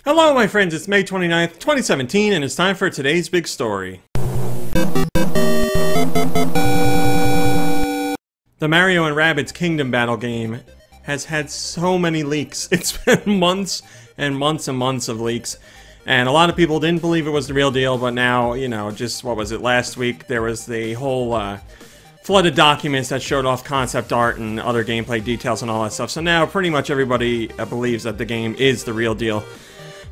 Hello my friends, it's May 29th, 2017, and it's time for today's big story. The Mario and Rabbids Kingdom Battle game has had so many leaks. It's been months and months and months of leaks. And a lot of people didn't believe it was the real deal, but now, you know, just, what was it, last week, there was the whole, flood of documents that showed off concept art and other gameplay details and all that stuff. So now, pretty much everybody believes that the game is the real deal.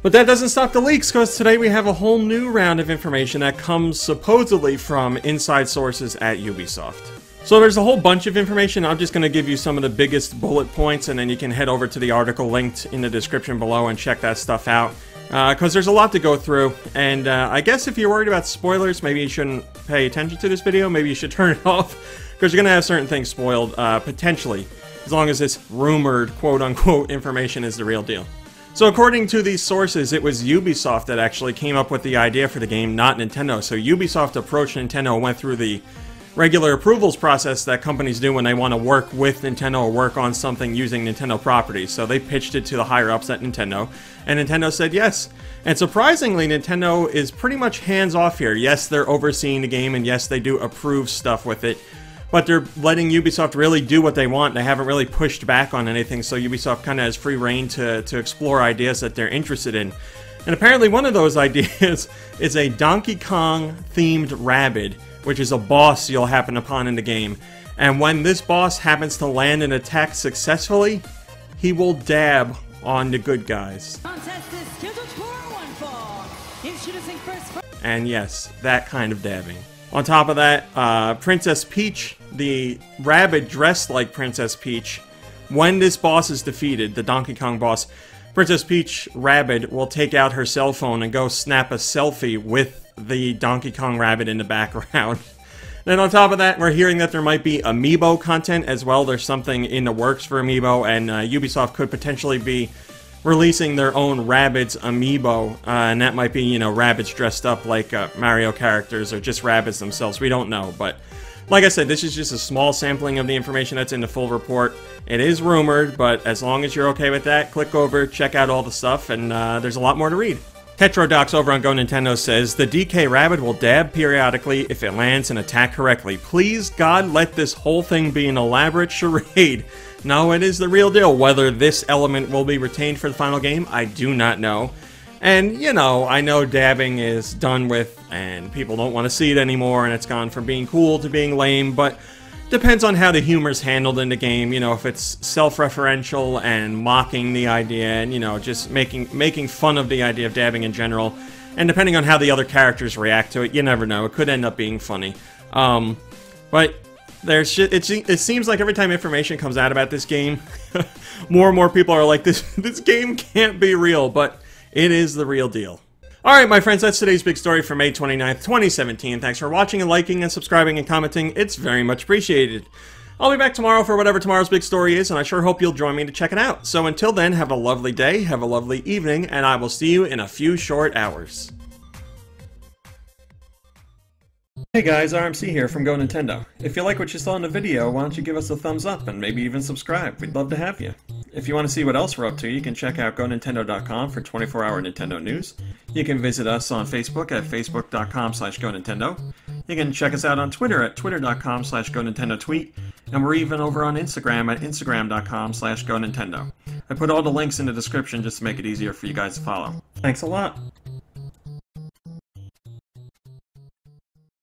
But that doesn't stop the leaks, because today we have a whole new round of information that comes supposedly from inside sources at Ubisoft. So there's a whole bunch of information. I'm just going to give you some of the biggest bullet points, and then you can head over to the article linked in the description below and check that stuff out. Because there's a lot to go through, and I guess if you're worried about spoilers, maybe you shouldn't pay attention to this video. Maybe you should turn it off, because you're going to have certain things spoiled, potentially, as long as this rumored, quote-unquote, information is the real deal. So according to these sources, it was Ubisoft that actually came up with the idea for the game, not Nintendo. So Ubisoft approached Nintendo, went through the regular approvals process that companies do when they want to work with Nintendo or work on something using Nintendo properties. So they pitched it to the higher-ups at Nintendo, and Nintendo said yes. And surprisingly, Nintendo is pretty much hands-off here. Yes, they're overseeing the game, and yes, they do approve stuff with it, but they're letting Ubisoft really do what they want. They haven't really pushed back on anything, so Ubisoft kind of has free reign to explore ideas that they're interested in. And apparently one of those ideas is a Donkey Kong-themed Rabbid, which is a boss you'll happen upon in the game. And when this boss happens to land an attack successfully, he will dab on the good guys. And yes, that kind of dabbing. On top of that, Princess Peach, the rabbit dressed like Princess Peach, when this boss is defeated, the Donkey Kong boss, Princess Peach Rabbid will take out her cell phone and go snap a selfie with the Donkey Kong Rabbid in the background. Then on top of that, we're hearing that there might be Amiibo content as well. There's something in the works for Amiibo, and Ubisoft could potentially be releasing their own Rabbids Amiibo, and that might be, you know, Rabbids dressed up like Mario characters or just Rabbids themselves. We don't know, but like I said, this is just a small sampling of the information that's in the full report. It is rumored, but as long as you're okay with that, click over, check out all the stuff, and there's a lot more to read. Tetrodocs over on Go Nintendo says, the DK Rabbid will dab periodically if it lands an attack correctly. Please, God, let this whole thing be an elaborate charade. No, it is the real deal. Whether this element will be retained for the final game, I do not know. And, you know, I know dabbing is done with, and people don't want to see it anymore, and it's gone from being cool to being lame, but depends on how the humor's handled in the game. You know, if it's self-referential and mocking the idea, and, you know, just making fun of the idea of dabbing in general, and depending on how the other characters react to it, you never know. It could end up being funny. But it seems like every time information comes out about this game, more and more people are like, this game can't be real, but it is the real deal. Alright, my friends, that's today's big story for May 29th, 2017. Thanks for watching and liking and subscribing and commenting. It's very much appreciated. I'll be back tomorrow for whatever tomorrow's big story is, and I sure hope you'll join me to check it out. So until then, have a lovely day, have a lovely evening, and I will see you in a few short hours. Hey guys, RMC here from Go Nintendo. If you like what you saw in the video, why don't you give us a thumbs up and maybe even subscribe? We'd love to have you. If you want to see what else we're up to, you can check out GoNintendo.com for 24-hour Nintendo news. You can visit us on Facebook at Facebook.com/GoNintendo. You can check us out on Twitter at Twitter.com/GoNintendoTweet. And we're even over on Instagram at Instagram.com/GoNintendo. I put all the links in the description just to make it easier for you guys to follow. Thanks a lot.